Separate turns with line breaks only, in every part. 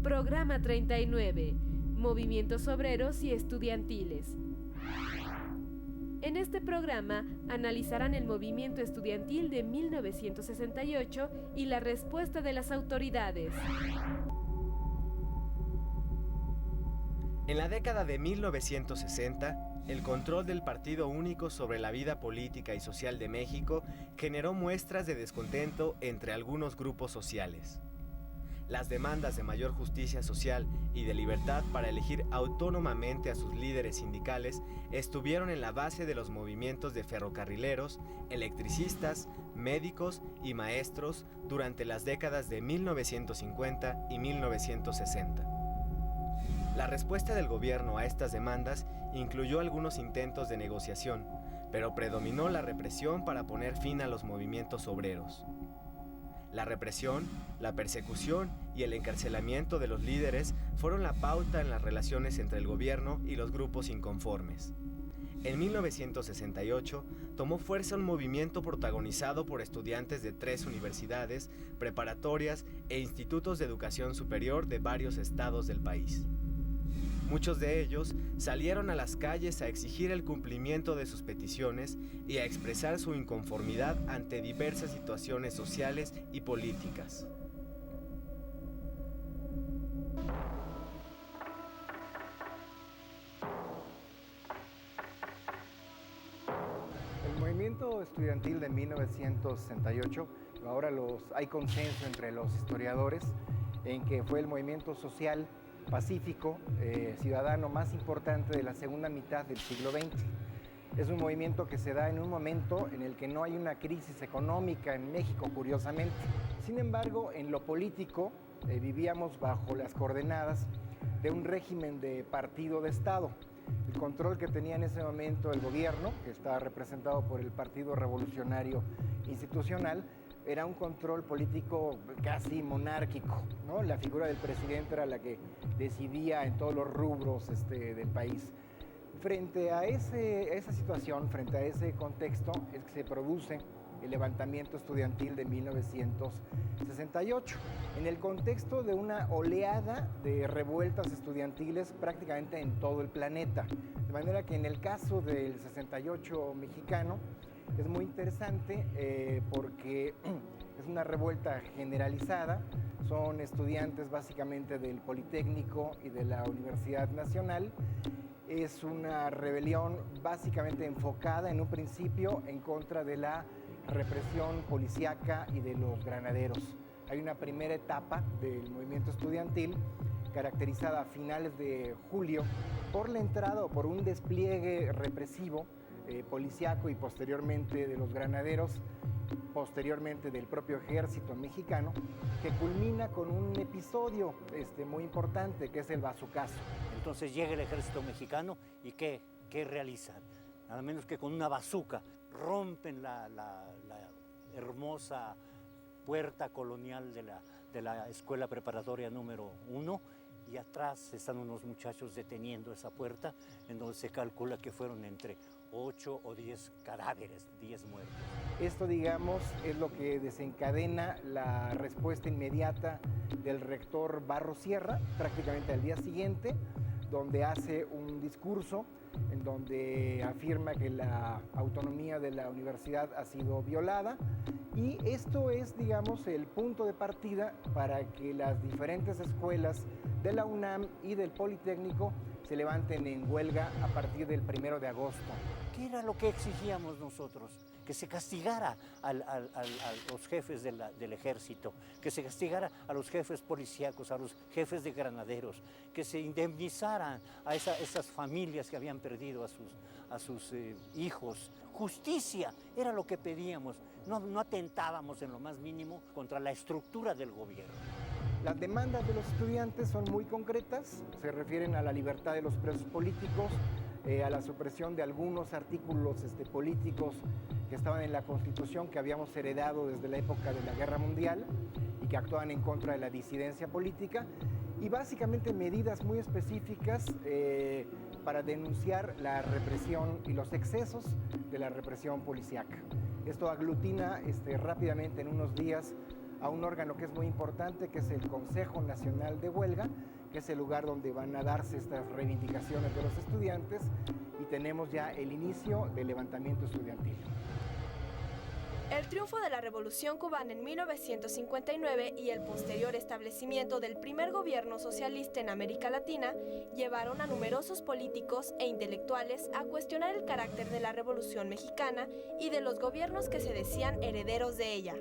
Programa 39. Movimientos obreros y estudiantiles. En este programa analizarán el movimiento estudiantil de 1968 y la respuesta de las autoridades.
En la década de 1960, el control del Partido Único sobre la vida política y social de México generó muestras de descontento entre algunos grupos sociales. Las demandas de mayor justicia social y de libertad para elegir autónomamente a sus líderes sindicales estuvieron en la base de los movimientos de ferrocarrileros, electricistas, médicos y maestros durante las décadas de 1950 y 1960. La respuesta del gobierno a estas demandas incluyó algunos intentos de negociación, pero predominó la represión para poner fin a los movimientos obreros. La represión, la persecución y el encarcelamiento de los líderes fueron la pauta en las relaciones entre el gobierno y los grupos inconformes. En 1968 tomó fuerza un movimiento protagonizado por estudiantes de 3 universidades, preparatorias e institutos de educación superior de varios estados del país. Muchos de ellos salieron a las calles a exigir el cumplimiento de sus peticiones y a expresar su inconformidad ante diversas situaciones sociales y políticas.
El movimiento estudiantil de 1968, ahora hay consenso entre los historiadores en que fue el movimiento social pacífico, ciudadano más importante de la segunda mitad del siglo XX. Es un movimiento que se da en un momento en el que no hay una crisis económica en México, curiosamente. Sin embargo, en lo político vivíamos bajo las coordenadas de un régimen de partido de Estado. El control que tenía en ese momento el gobierno, que estaba representado por el Partido Revolucionario Institucional, era un control político casi monárquico, ¿no? La figura del presidente era la que decidía en todos los rubros del país. Frente a esa situación, frente a ese contexto, es que se produce el levantamiento estudiantil de 1968, en el contexto de una oleada de revueltas estudiantiles prácticamente en todo el planeta. De manera que en el caso del 68 mexicano, es muy interesante porque es una revuelta generalizada, son estudiantes básicamente del Politécnico y de la Universidad Nacional. Es una rebelión básicamente enfocada en un principio en contra de la represión policíaca y de los granaderos. Hay una primera etapa del movimiento estudiantil caracterizada a finales de julio por la entrada o por un despliegue represivo policíaco y posteriormente de los granaderos, posteriormente del propio ejército mexicano, que culmina con un episodio muy importante, que es el bazucazo.
Entonces llega el ejército mexicano y ¿qué realizan? Nada menos que con una bazuca rompen la hermosa puerta colonial de la escuela preparatoria número 1, y atrás están unos muchachos deteniendo esa puerta, en donde se calcula que fueron entre 8 o 10 cadáveres, 10 muertos.
Esto, digamos, es lo que desencadena la respuesta inmediata del rector Barros Sierra, prácticamente al día siguiente, donde hace un discurso en donde afirma que la autonomía de la universidad ha sido violada, y esto es, digamos, el punto de partida para que las diferentes escuelas de la UNAM y del Politécnico se levanten en huelga a partir del 1 de agosto.
¿Qué era lo que exigíamos nosotros? Que se castigara a los jefes del ejército, que se castigara a los jefes policíacos, a los jefes de granaderos, que se indemnizaran a esas familias que habían perdido a sus hijos. Justicia era lo que pedíamos, no atentábamos en lo más mínimo contra la estructura del gobierno.
Las demandas de los estudiantes son muy concretas, se refieren a la libertad de los presos políticos, a la supresión de algunos artículos políticos que estaban en la Constitución que habíamos heredado desde la época de la Guerra Mundial y que actuaban en contra de la disidencia política, y básicamente medidas muy específicas para denunciar la represión y los excesos de la represión policíaca. Esto aglutina rápidamente en unos días a un órgano que es muy importante, que es el Consejo Nacional de Huelga, que es el lugar donde van a darse estas reivindicaciones de los estudiantes, y tenemos ya el inicio del levantamiento estudiantil.
El triunfo de la Revolución cubana en 1959 y el posterior establecimiento del primer gobierno socialista en América Latina llevaron a numerosos políticos e intelectuales a cuestionar el carácter de la Revolución mexicana y de los gobiernos que se decían herederos de ella.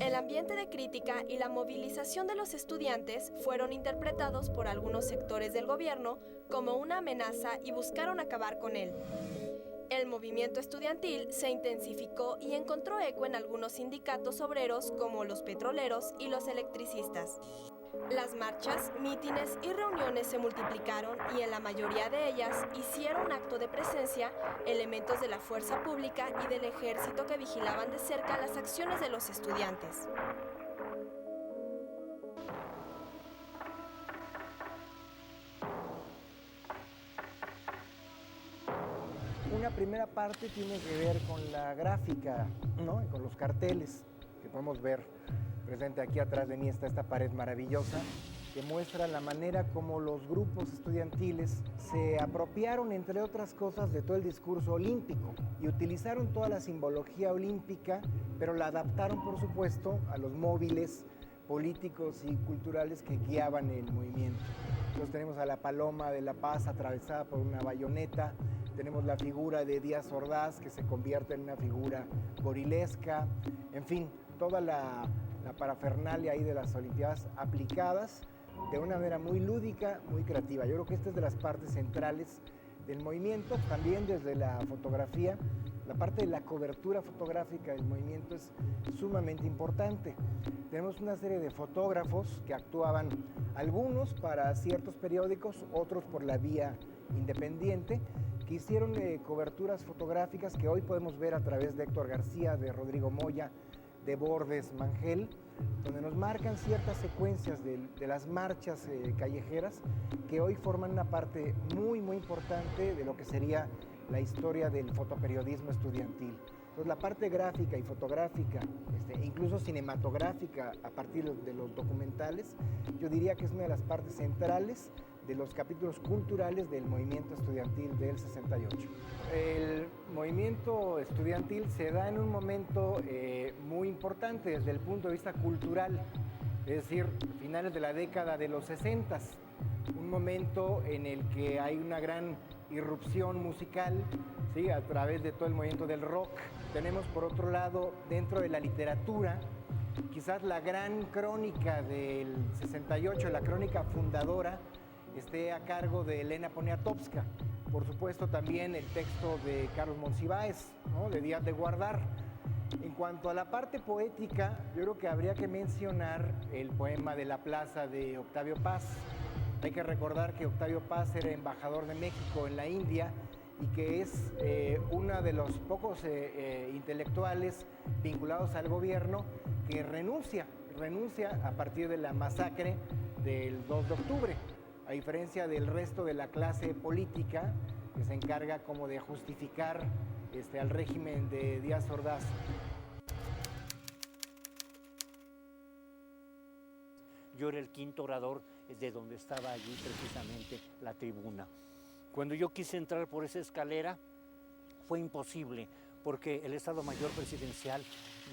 El ambiente de crítica y la movilización de los estudiantes fueron interpretados por algunos sectores del gobierno como una amenaza y buscaron acabar con él. El movimiento estudiantil se intensificó y encontró eco en algunos sindicatos obreros como los petroleros y los electricistas. Las marchas, mítines y reuniones se multiplicaron y en la mayoría de ellas hicieron acto de presencia elementos de la fuerza pública y del ejército que vigilaban de cerca las acciones de los estudiantes.
Una primera parte tiene que ver con la gráfica, ¿no? Con los carteles que podemos ver presente aquí atrás de mí. Está esta pared maravillosa que muestra la manera como los grupos estudiantiles se apropiaron, entre otras cosas, de todo el discurso olímpico y utilizaron toda la simbología olímpica, pero la adaptaron, por supuesto, a los móviles políticos y culturales que guiaban el movimiento. Entonces tenemos a la Paloma de la Paz atravesada por una bayoneta, tenemos la figura de Díaz Ordaz que se convierte en una figura gorilesca, en fin, toda la parafernalia ahí de las Olimpiadas aplicadas de una manera muy lúdica, muy creativa. Yo creo que esta es de las partes centrales del movimiento. También desde la fotografía, la parte de la cobertura fotográfica del movimiento es sumamente importante. Tenemos una serie de fotógrafos que actuaban, algunos para ciertos periódicos, otros por la vía independiente, que hicieron coberturas fotográficas que hoy podemos ver a través de Héctor García, de Rodrigo Moya, de Bordes Mangel, donde nos marcan ciertas secuencias de las marchas callejeras que hoy forman una parte muy importante de lo que sería la historia del fotoperiodismo estudiantil. Entonces la parte gráfica y fotográfica, incluso cinematográfica a partir de los documentales, yo diría que es una de las partes centrales de los capítulos culturales del movimiento estudiantil del 68. El movimiento estudiantil se da en un momento muy importante desde el punto de vista cultural, es decir, finales de la década de los 60, un momento en el que hay una gran irrupción musical, ¿sí?, a través de todo el movimiento del rock. Tenemos por otro lado, dentro de la literatura, quizás la gran crónica del 68, la crónica fundadora, esté a cargo de Elena Poniatowska. Por supuesto también el texto de Carlos Monsiváis, ¿no?, de Díaz de Guardar. En cuanto a la parte poética, yo creo que habría que mencionar el poema de la plaza de Octavio Paz. Hay que recordar que Octavio Paz era embajador de México en la India y que es uno de los pocos intelectuales vinculados al gobierno que renuncia a partir de la masacre del 2 de octubre. A diferencia del resto de la clase política que se encarga como de justificar al régimen de Díaz Ordaz.
Yo era el quinto orador de donde estaba allí precisamente la tribuna. Cuando yo quise entrar por esa escalera fue imposible porque el Estado Mayor Presidencial,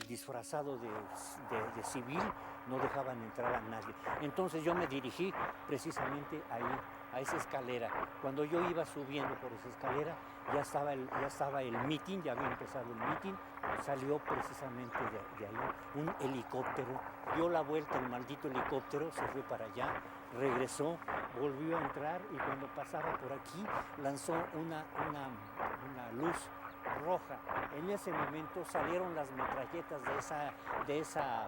disfrazado de civil, no dejaban entrar a nadie. Entonces yo me dirigí precisamente ahí, a esa escalera. Cuando yo iba subiendo por esa escalera, ya estaba el mitin, ya había empezado el mitin, salió precisamente de ahí un helicóptero, dio la vuelta el maldito helicóptero, se fue para allá, regresó, volvió a entrar y cuando pasaba por aquí lanzó una luz roja. En ese momento salieron las metralletas de esa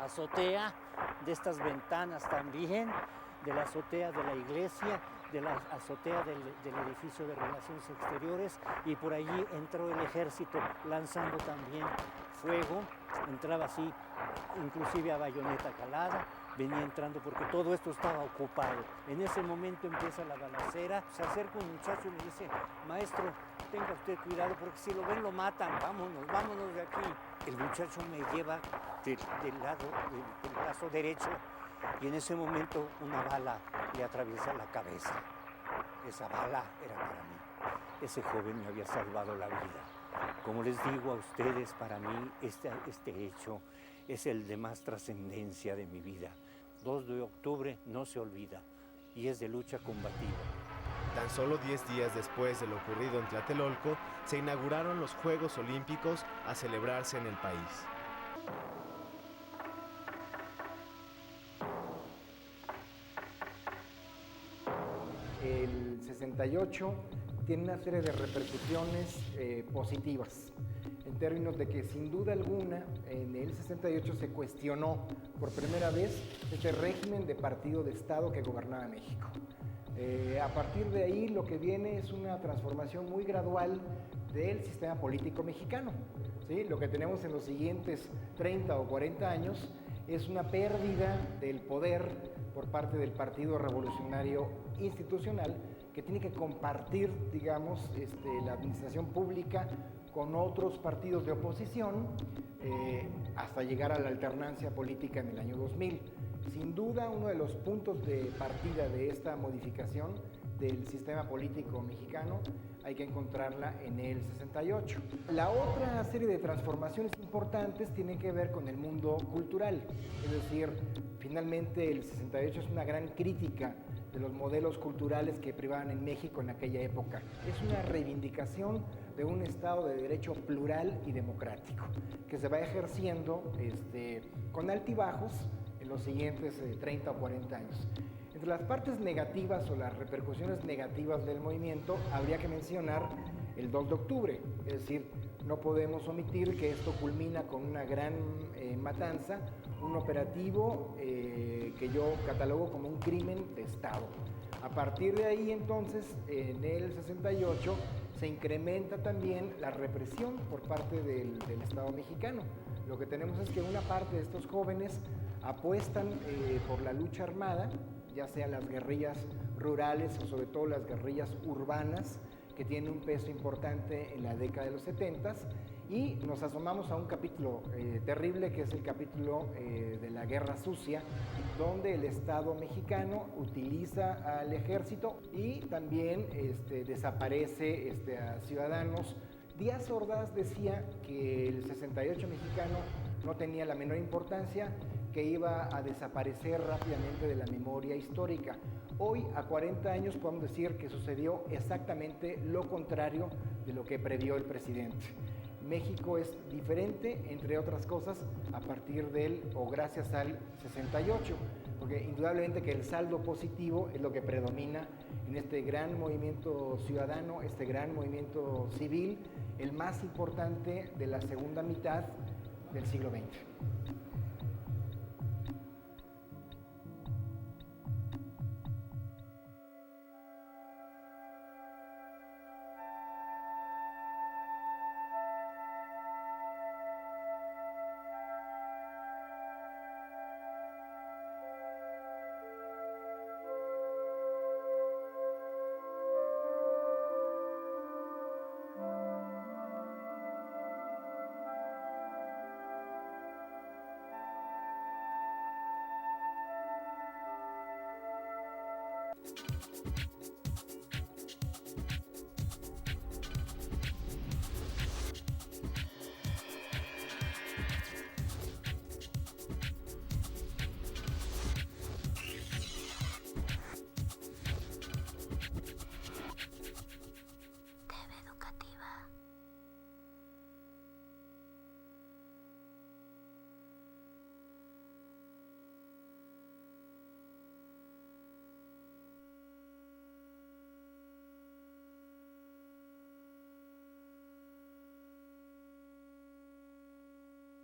azotea, de estas ventanas también, de la azotea de la iglesia, de la azotea del edificio de Relaciones Exteriores, y por allí entró el ejército lanzando también fuego, entraba así, inclusive a bayoneta calada, venía entrando porque todo esto estaba ocupado. En ese momento empieza la balacera, se acerca un muchacho y me dice, maestro, tenga usted cuidado porque si lo ven lo matan, vámonos de aquí. El muchacho me lleva del lado del brazo derecho y en ese momento una bala le atraviesa la cabeza. Esa bala era para mí. Ese joven me había salvado la vida. Como les digo a ustedes, para mí este hecho es el de más trascendencia de mi vida. 2 de octubre no se olvida y es de lucha combativa.
Tan solo 10 días después de lo ocurrido en Tlatelolco, se inauguraron los Juegos Olímpicos a celebrarse en el país.
El 68 tiene una serie de repercusiones positivas, en términos de que sin duda alguna en el 68 se cuestionó por primera vez este régimen de partido de Estado que gobernaba México. A partir de ahí lo que viene es una transformación muy gradual del sistema político mexicano, ¿sí? Lo que tenemos en los siguientes 30 o 40 años es una pérdida del poder por parte del Partido Revolucionario Institucional, que tiene que compartir, digamos, la administración pública con otros partidos de oposición hasta llegar a la alternancia política en el año 2000. Sin duda, uno de los puntos de partida de esta modificación del sistema político mexicano hay que encontrarla en el 68. La otra serie de transformaciones importantes tienen que ver con el mundo cultural, es decir, finalmente el 68 es una gran crítica de los modelos culturales que privaban en México en aquella época. Es una reivindicación de un Estado de Derecho plural y democrático, que se va ejerciendo con altibajos en los siguientes 30 o 40 años. Entre las partes negativas o las repercusiones negativas del movimiento, habría que mencionar el 2 de octubre, es decir, no podemos omitir que esto culmina con una gran matanza, un operativo que yo catalogo como un crimen de Estado. A partir de ahí, entonces, en el 68, se incrementa también la represión por parte del Estado mexicano. Lo que tenemos es que una parte de estos jóvenes apuestan por la lucha armada, ya sea las guerrillas rurales o sobre todo las guerrillas urbanas, que tienen un peso importante en la década de los 70s, y nos asomamos a un capítulo terrible, que es el capítulo de la Guerra Sucia, donde el Estado mexicano utiliza al ejército y también desaparece a ciudadanos. Díaz Ordaz decía que el 68 mexicano no tenía la menor importancia, que iba a desaparecer rápidamente de la memoria histórica. Hoy, a 40 años, podemos decir que sucedió exactamente lo contrario de lo que previó el presidente. México es diferente, entre otras cosas, a partir del o gracias al 68, porque indudablemente que el saldo positivo es lo que predomina en este gran movimiento ciudadano, este gran movimiento civil, el más importante de la segunda mitad del siglo XX.